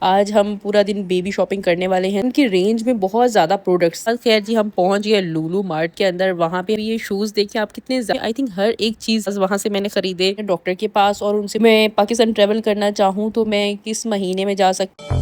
आज हम पूरा दिन बेबी शॉपिंग करने वाले हैं। उनकी रेंज में बहुत ज़्यादा प्रोडक्ट्स। खैर जी, हम पहुंच गए लुलु मार्ट के अंदर। वहाँ पे ये शूज़ देखे आप कितने, आई थिंक हर एक चीज़ वहाँ से मैंने खरीदे डॉक्टर के पास। और उनसे मैं पाकिस्तान ट्रेवल करना चाहूँ तो मैं किस महीने में जा सकती।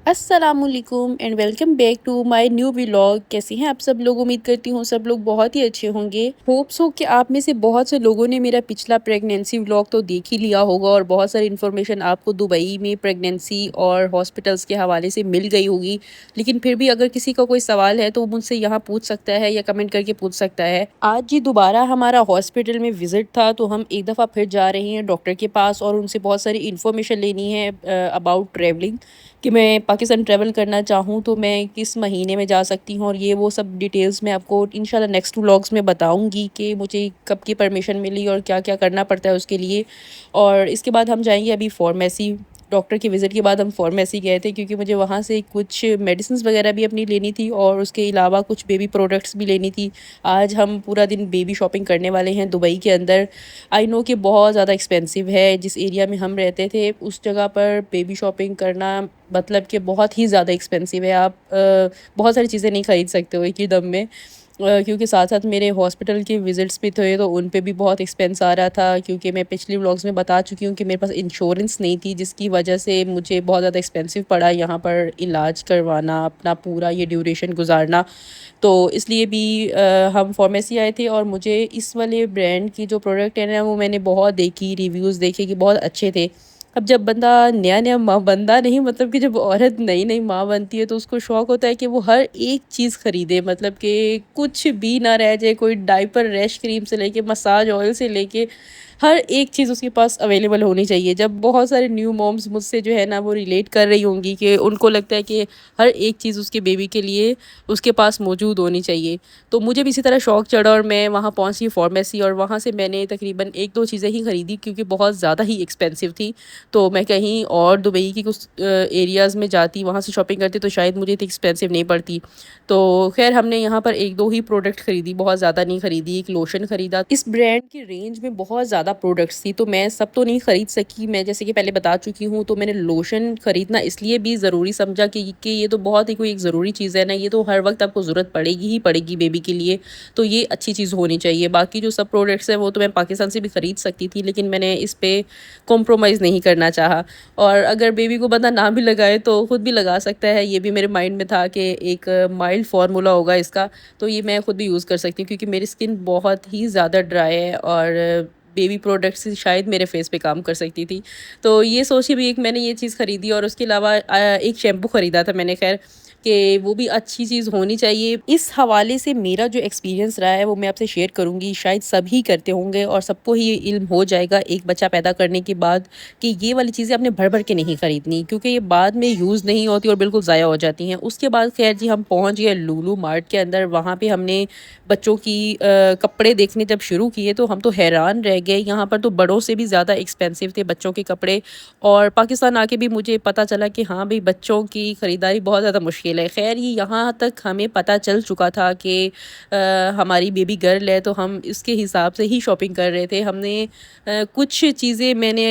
अस्सलामुअलैकुम and welcome back to my new vlog. कैसे हैं आप सब लोग? उम्मीद करती हूँ सब लोग बहुत ही अच्छे होंगे। होप्स हो कि आप में से बहुत से लोगों ने मेरा पिछला प्रेगनेंसी व्लॉग तो देख ही लिया होगा और बहुत सारी इन्फॉर्मेशन आपको दुबई में प्रेगनेंसी और हॉस्पिटल्स के हवाले से मिल गई होगी। लेकिन फिर भी अगर किसी का कोई सवाल है तो वो मुझसे यहाँ पूछ सकता है या कमेंट करके पूछ सकता है। आज जी दोबारा हमारा हॉस्पिटल में विजिट था तो हम एक दफ़ा फिर जा रहे हैं डॉक्टर के पास और उनसे बहुत सारी इन्फॉर्मेशन लेनी है अबाउट ट्रैवलिंग, कि मैं पाकिस्तान ट्रैवल करना चाहूँ तो मैं किस महीने में जा सकती हूँ। और ये वो सब डिटेल्स मैं आपको इंशाल्लाह नेक्स्ट व्लॉग्स में बताऊँगी कि मुझे कब की परमिशन मिली और क्या क्या करना पड़ता है उसके लिए। और इसके बाद हम जाएंगे अभी फार्मेसी। डॉक्टर की विज़िट के बाद हम फार्मेसी गए थे क्योंकि मुझे वहाँ से कुछ मेडिसिन वगैरह भी अपनी लेनी थी और उसके अलावा कुछ बेबी प्रोडक्ट्स भी लेनी थी। आज हम पूरा दिन बेबी शॉपिंग करने वाले हैं दुबई के अंदर। आई नो कि बहुत ज़्यादा एक्सपेंसिव है। जिस एरिया में हम रहते थे उस जगह पर बेबी शॉपिंग करना मतलब कि बहुत ही ज़्यादा एक्सपेंसिव है। आप बहुत सारी चीज़ें नहीं ख़रीद सकते हो एक ही दम में। क्योंकि साथ साथ मेरे हॉस्पिटल के विज़िट्स भी थे तो उन पे भी बहुत एक्सपेंस आ रहा था। क्योंकि मैं पिछली व्लॉग्स में बता चुकी हूँ कि मेरे पास इंश्योरेंस नहीं थी, जिसकी वजह से मुझे बहुत ज़्यादा एक्सपेंसिव पड़ा यहाँ पर इलाज करवाना, अपना पूरा ये ड्यूरेशन गुजारना। तो इसलिए भी हम फार्मेसी आए थे और मुझे इस वाले ब्रांड की जो प्रोडक्ट है ना वो मैंने बहुत देखी, रिव्यूज़ देखे कि बहुत अच्छे थे। अब जब बंदा नया-नया माँ बनता नहीं, मतलब कि जब औरत नई-नई माँ बनती है तो उसको शौक होता है कि वो हर एक चीज़ खरीदे, मतलब कि कुछ भी ना रह जाए। कोई डायपर रैश क्रीम से लेके मसाज ऑयल से लेके हर एक चीज़ उसके पास अवेलेबल होनी चाहिए। जब बहुत सारे न्यू मॉम्स मुझसे जो है ना वो रिलेट कर रही होंगी कि उनको लगता है कि हर एक चीज़ उसके बेबी के लिए उसके पास मौजूद होनी चाहिए। तो मुझे भी इसी तरह शौक चढ़ा और मैं वहाँ पहुँची फार्मेसी और वहाँ से मैंने तकरीबन 1-2 चीज़ें ही खरीदी क्योंकि बहुत ज़्यादा ही एक्सपेंसिव थी। तो मैं कहीं और दुबई की कुछ एरियाज़ में जाती, वहाँ से शॉपिंग करती तो शायद मुझे इतनी एक्सपेंसिव नहीं पड़ती। तो ख़ैर हमने यहाँ पर 1-2 ही प्रोडक्ट खरीदी, बहुत ज़्यादा नहीं खरीदी। एक लोशन खरीदा। इस ब्रांड की रेंज में बहुत ज़्यादा प्रोडक्ट्स थी तो मैं सब तो नहीं खरीद सकी। मैं जैसे कि पहले बता चुकी हूँ तो मैंने लोशन खरीदना इसलिए भी ज़रूरी समझा कि ये तो बहुत ही कोई एक ज़रूरी चीज़ है ना, ये तो हर वक्त आपको ज़रूरत पड़ेगी ही पड़ेगी बेबी के लिए। तो ये अच्छी चीज़ होनी चाहिए। बाकी जो सब प्रोडक्ट्स हैं वो तो मैं पाकिस्तान से भी ख़रीद सकती थी, लेकिन मैंने इस पे कॉम्प्रोमाइज़ नहीं करना चाहा। और अगर बेबी को बंदा ना भी लगाए तो खुद भी लगा सकता है, ये भी मेरे माइंड में था कि एक माइल्ड फार्मूला होगा इसका, तो ये मैं खुद भी यूज़ कर सकती हूँ क्योंकि मेरी स्किन बहुत ही ज़्यादा ड्राई है और बेबी प्रोडक्ट्स से शायद मेरे फेस पे काम कर सकती थी। तो ये सोच के भी एक मैंने ये चीज़ खरीदी और उसके अलावा एक शैम्पू खरीदा था मैंने, खैर कि वो भी अच्छी चीज़ होनी चाहिए। इस हवाले से मेरा जो एक्सपीरियंस रहा है वो मैं आपसे शेयर करूँगी। शायद सभी करते होंगे और सबको ही इल्म हो जाएगा एक बच्चा पैदा करने के बाद कि ये वाली चीज़ें आपने भर-भर के नहीं खरीदनी क्योंकि ये बाद में यूज़ नहीं होती और बिल्कुल ज़ाया हो जाती हैं। उसके बाद खैर जी हम पहुँच गए लुलु मार्ट के अंदर। वहाँ पे हमने बच्चों की कपड़े देखने जब शुरू किए तो हम तो हैरान रह गए। यहाँ पर तो बड़ों से भी ज़्यादा एक्सपेंसिव थे बच्चों के कपड़े। और पाकिस्तान आके भी मुझे पता चला कि हाँ भई, बच्चों की ख़रीदारी बहुत ज़्यादा मुश्किल है। ख़ैर ये यहाँ तक हमें पता चल चुका था कि हमारी बेबी गर्ल है तो हम इसके हिसाब से ही शॉपिंग कर रहे थे। हमने कुछ चीज़ें मैंने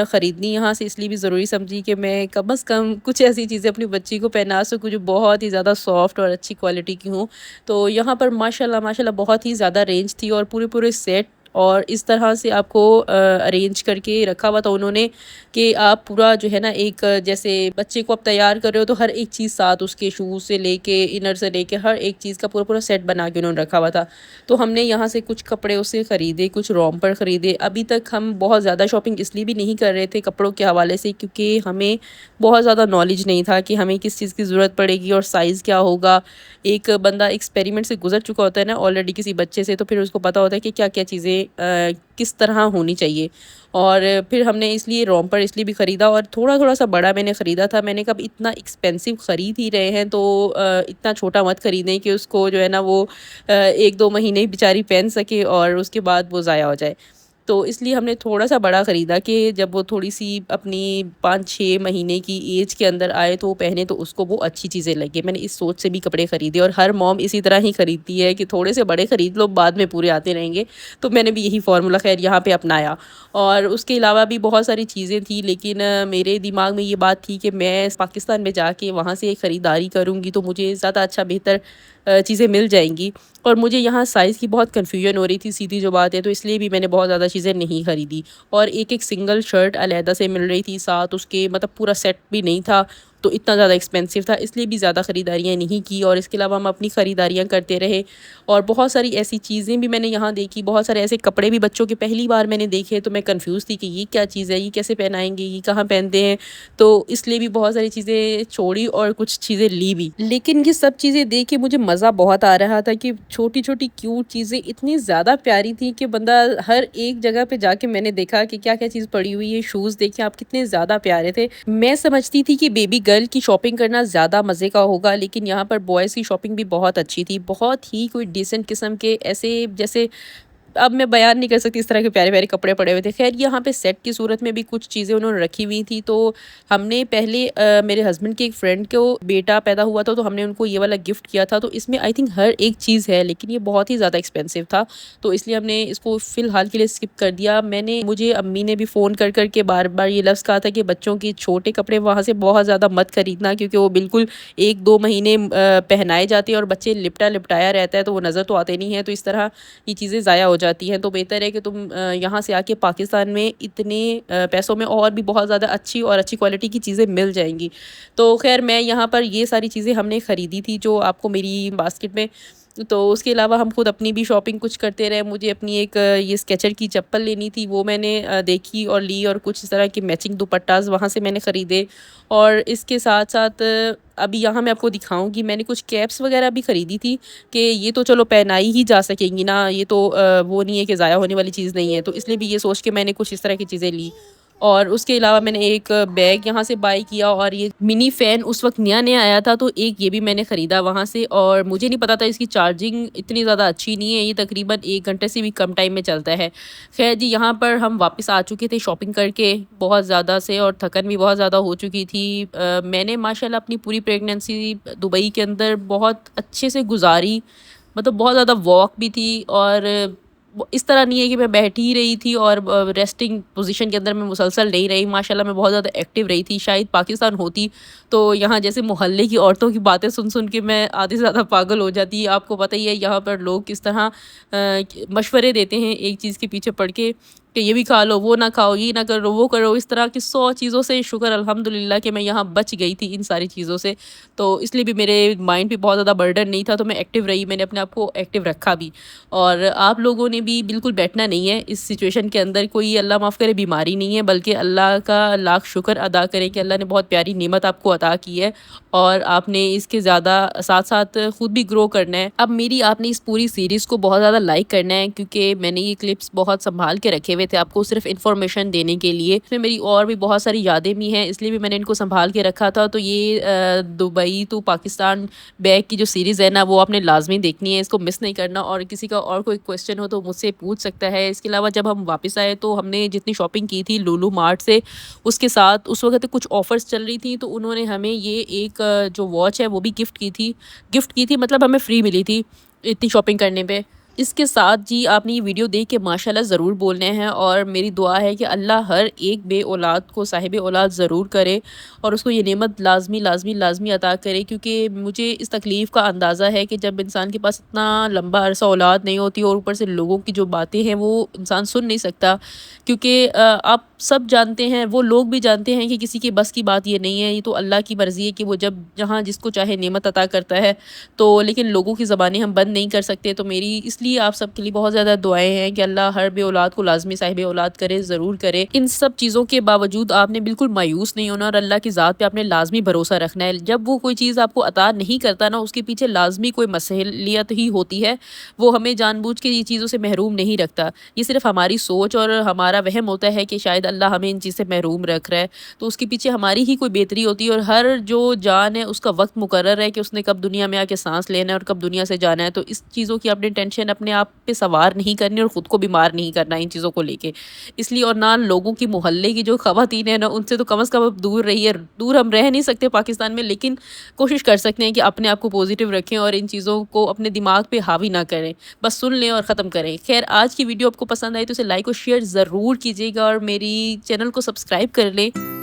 ख़रीदनी यहाँ से इसलिए भी ज़रूरी समझी कि मैं कम से कम कुछ ऐसी चीज़ें अपनी बच्ची को पहना सकूँ जो बहुत ही ज़्यादा सॉफ्ट और अच्छी क्वालिटी की हों। तो यहाँ पर माशाल्लाह माशाल्लाह बहुत ही ज़्यादा रेंज थी और पूरे-पूरे सेट और इस तरह से आपको अरेंज करके रखा हुआ था उन्होंने कि आप पूरा जो है ना एक जैसे बच्चे को आप तैयार कर रहे हो तो हर एक चीज़ साथ, उसके शूज़ से लेके इनर से लेके हर एक चीज़ का पूरा-पूरा सेट बना के उन्होंने रखा हुआ था। तो हमने यहाँ से कुछ कपड़े उससे ख़रीदे, कुछ रोम्पर ख़रीदे। अभी तक हम बहुत ज़्यादा शॉपिंग इसलिए भी नहीं कर रहे थे कपड़ों के हवाले से क्योंकि हमें बहुत ज़्यादा नॉलेज नहीं था कि हमें किस चीज़ की ज़रूरत पड़ेगी और साइज़ क्या होगा। एक बंदा एक्सपेरिमेंट से गुज़र चुका होता है ना ऑलरेडी किसी बच्चे से, तो फिर उसको पता होता है कि क्या-क्या चीज़ें किस तरह होनी चाहिए। और फिर हमने इसलिए रोम्पर इसलिए भी ख़रीदा और थोड़ा-थोड़ा सा बड़ा मैंने ख़रीदा था। मैंने कहा अब इतना एक्सपेंसिव ख़रीद ही रहे हैं तो इतना छोटा मत ख़रीदें कि उसको जो है ना वो 1-2 महीने ही बेचारी पहन सके और उसके बाद वो ज़ाया हो जाए। तो इसलिए हमने थोड़ा-सा बड़ा ख़रीदा कि जब वो थोड़ी-सी अपनी 5-6 महीने की ऐज के अंदर आए तो वो पहने तो उसको वो अच्छी चीज़ें लगे। मैंने इस सोच से भी कपड़े ख़रीदे और हर मॉम इसी तरह ही ख़रीदती है कि थोड़े से बड़े ख़रीद लो, बाद में पूरे आते रहेंगे। तो मैंने भी यही फ़ॉर्मूला ख़ैर यहाँ पे अपनाया। और उसके अलावा भी बहुत सारी चीज़ें थी, लेकिन मेरे दिमाग में ये बात थी कि मैं पाकिस्तान में जाके वहाँ से ख़रीदारी करूँगी तो मुझे ज़्यादा अच्छा बेहतर चीज़ें मिल जाएँगी। और मुझे यहाँ साइज़ की बहुत कन्फ्यूजन हो रही थी, सीधी जो बात है, तो इसलिए भी मैंने बहुत ज़्यादा चीज़ें नहीं ख़रीदी। और एक-एक सिंगल शर्ट अलहदा से मिल रही थी, साथ उसके मतलब पूरा सेट भी नहीं था, तो इतना ज़्यादा एक्सपेंसिव था, इसलिए भी ज़्यादा ख़रीदारियाँ नहीं की। और इसके अलावा हम अपनी ख़रीदारियाँ करते रहे और बहुत सारी ऐसी चीज़ें भी मैंने यहाँ देखी, बहुत सारे ऐसे कपड़े भी बच्चों के पहली बार मैंने देखे, तो मैं कन्फ्यूज़ थी कि ये क्या चीज़ है, ये कैसे पहनाएँगे, ये कहाँ पहनते हैं? तो इसलिए भी बहुत सारी चीज़ें छोड़ी और कुछ चीज़ें ली भी। लेकिन ये सब चीज़ें देख के मुझे मज़ा बहुत आ रहा था कि छोटी-छोटी क्यूट चीज़ें इतनी ज़्यादा प्यारी थी कि बंदा हर एक जगह पे जाके मैंने देखा कि क्या-क्या चीज़ पड़ी हुई है। शूज़ देखें आप, कितने ज़्यादा प्यारे थे। मैं समझती थी कि बेबी गर्ल की शॉपिंग करना ज़्यादा मज़े का होगा, लेकिन यहाँ पर बॉयज़ की शॉपिंग भी बहुत अच्छी थी। बहुत ही कोई डिसेंट किस्म के ऐसे, जैसे अब मैं बयान नहीं कर सकती, इस तरह के प्यारे-प्यारे कपड़े पड़े हुए थे। ख़ैर यहाँ पे सेट की सूरत में भी कुछ चीज़ें उन्होंने रखी हुई थी, तो हमने पहले मेरे हस्बैंड के एक फ्रेंड को बेटा पैदा हुआ था, तो हमने उनको ये वाला गिफ्ट किया था। तो इसमें आई थिंक हर एक चीज़ है, लेकिन ये बहुत ही ज़्यादा एक्सपेंसिव था, तो इसलिए हमने इसको फ़िलहाल के लिए स्किप कर दिया। मुझे अम्मी ने भी फ़ोन कर के बार-बार ये लफ़्ज़ कहा था कि बच्चों के छोटे कपड़े वहाँ से बहुत ज़्यादा मत खरीदना, क्योंकि वो बिल्कुल 1-2 महीने पहनाए जाते हैं और बच्चे लिपटा-लिपटाया रहता है, तो वो नज़र तो आते नहीं हैं, तो इस तरह ये चीज़ें ज़ाया हो जाती हैं। तो बेहतर है कि तुम यहाँ से आके पाकिस्तान में इतने पैसों में और भी बहुत ज़्यादा अच्छी और अच्छी क्वालिटी की चीज़ें मिल जाएँगी। तो ख़ैर मैं यहाँ पर ये सारी चीज़ें हमने ख़रीदी थी जो आपको मेरी बास्केट में। तो उसके अलावा हम खुद अपनी भी शॉपिंग कुछ करते रहे। मुझे अपनी एक ये स्केचर की चप्पल लेनी थी, वो मैंने देखी और ली, और कुछ इस तरह के मैचिंग दुपट्टाज़ वहाँ से मैंने ख़रीदे। और इसके साथ-साथ अभी यहाँ मैं आपको दिखाऊँगी, मैंने कुछ कैप्स वग़ैरह भी ख़रीदी थी कि ये तो चलो पहनाई ही जा सकेंगी ना, ये तो वो नहीं है कि ज़ाया होने वाली चीज़ नहीं है। तो इसलिए भी ये सोच के मैंने कुछ इस तरह की चीज़ें ली। और उसके अलावा मैंने एक बैग यहाँ से बाय किया, और ये मिनी फ़ैन उस वक़्त नया-नया आया था, तो एक ये भी मैंने ख़रीदा वहाँ से। और मुझे नहीं पता था इसकी चार्जिंग इतनी ज़्यादा अच्छी नहीं है, ये तकरीबन 1 घंटे से भी कम टाइम में चलता है। ख़ैर जी, यहाँ पर हम वापस आ चुके थे शॉपिंग करके बहुत ज़्यादा से, और थकन भी बहुत ज़्यादा हो चुकी थी। मैंने माशाल्लाह अपनी पूरी प्रेगनेंसी दुबई के अंदर बहुत अच्छे से गुज़ारी, मतलब बहुत ज़्यादा वॉक भी थी, और वो इस तरह नहीं है कि मैं बैठी ही रही थी और रेस्टिंग पोजीशन के अंदर मैं मुसलसल नहीं रही। माशाल्लाह मैं बहुत ज़्यादा एक्टिव रही थी। शायद पाकिस्तान होती तो यहाँ जैसे मोहल्ले की औरतों की बातें सुन के मैं आधे से ज़्यादा पागल हो जाती। आपको पता ही है यहाँ पर लोग किस तरह मशवरे देते हैं एक चीज़ के पीछे पड़ के, कि ये भी खा लो, वो ना खाओ, ये ना करो, वो करो। इस तरह की 100 चीज़ों से शुक्र अल्हम्दुलिल्लाह कि मैं यहाँ बच गई थी इन सारी चीज़ों से। तो इसलिए भी मेरे माइंड पे बहुत ज़्यादा बर्डन नहीं था, तो मैं एक्टिव रही, मैंने अपने आप को एक्टिव रखा भी। और आप लोगों ने भी बिल्कुल बैठना नहीं है इस सिचुएशन के अंदर। कोई अल्लाह माफ़ करे बीमारी नहीं है, बल्कि अल्लाह का लाख शुक्र अदा करें कि अल्लाह ने बहुत प्यारी नेमत आपको अता की है, और आपने इसके ज़्यादा साथ-साथ खुद भी ग्रो करना है। अब मेरी आपने इस पूरी सीरीज़ को बहुत ज़्यादा लाइक करना है, क्योंकि मैंने ये क्लिप्स बहुत सँभाल के रखे हुए थे आपको सिर्फ़ इन्फॉर्मेशन देने के लिए। इसमें मेरी और भी बहुत सारी यादें भी हैं, इसलिए भी मैंने इनको सँभाल के रखा था। तो ये दुबई टू पाकिस्तान बैग की जो सीरीज़ है ना, वो आपने लाज़मी देखनी है, इसको मिस नहीं करना। और किसी का और कोई क्वेश्चन हो तो मुझसे पूछ सकता है। इसके अलावा जब हम वापस आए तो हमने जितनी शॉपिंग की थी लुलु मार्ट से, उसके साथ उस वक़्त कुछ ऑफ़र्स चल रही थी, तो उन्होंने हमें ये एक जो वॉच है वो भी गिफ्ट की थी, मतलब हमें फ्री मिली थी इतनी शॉपिंग करने पे। इसके साथ जी, आपने ये वीडियो देख के माशाल्लाह ज़रूर बोलना है, और मेरी दुआ है कि अल्लाह हर एक बे औलाद को साहिब औलाद ज़रूर करे, और उसको ये नेमत लाज़मी अता करे। क्योंकि मुझे इस तकलीफ़ का अंदाज़ा है कि जब इंसान के पास इतना लंबा अरसा औलाद नहीं होती, और ऊपर से लोगों की जो बातें हैं वो इंसान सुन नहीं सकता, क्योंकि आप सब जानते हैं, वो लोग भी जानते हैं कि किसी के बस की बात ये नहीं है, ये तो अल्लाह की मर्ज़ी है कि वो जब जहाँ जिसको चाहे नेमत अता करता है। तो लेकिन लोगों की ज़बानें हम बंद नहीं कर सकते। तो मेरी इसलिए आप सबके लिए बहुत ज़्यादा दुआएं हैं कि अल्लाह हर बे औलाद को लाज़मी साहिब औलाद करे, ज़रूर करे। इन सब चीज़ों के बावजूद आपने बिल्कुल मायूस नहीं होना, और अल्लाह की ज़ात पे आपने लाज़मी भरोसा रखना है। जब वो कोई चीज़ आपको अता नहीं करता ना, उसके पीछे लाज़मी कोई मसलियत ही होती है। वो हमें जानबूझ के ये चीज़ों से महरूम नहीं रखता। ये सिर्फ़ हमारी सोच और हमारा वहम होता है कि शायद अल्लाह हमें इन चीज़ से महरूम रख रहा है, तो उसके पीछे हमारी ही कोई बेहतरी होती है। और हर जो जान है उसका वक़्त मुकर्रर है कि उसने कब दुनिया में आके साँस लेना है और कब दुनिया से जाना है। तो इस चीज़ों की आपने टेंशन अपने आप पे सवार नहीं करनी और ख़ुद को बीमार नहीं करना इन चीज़ों को लेके। इसलिए और ना लोगों की मोहल्ले की जो ख़वातीन है ना, उनसे तो कम से कम अब दूर रहिए। दूर हम रह नहीं सकते पाकिस्तान में, लेकिन कोशिश कर सकते हैं कि अपने आप को पॉज़िटिव रखें और इन चीज़ों को अपने दिमाग पे हावी ना करें। बस सुन लें और ख़त्म करें। ख़ैर, आज की वीडियो आपको पसंद आई तो इसे लाइक और शेयर ज़रूर कीजिएगा और मेरी चैनल को सब्सक्राइब कर लें।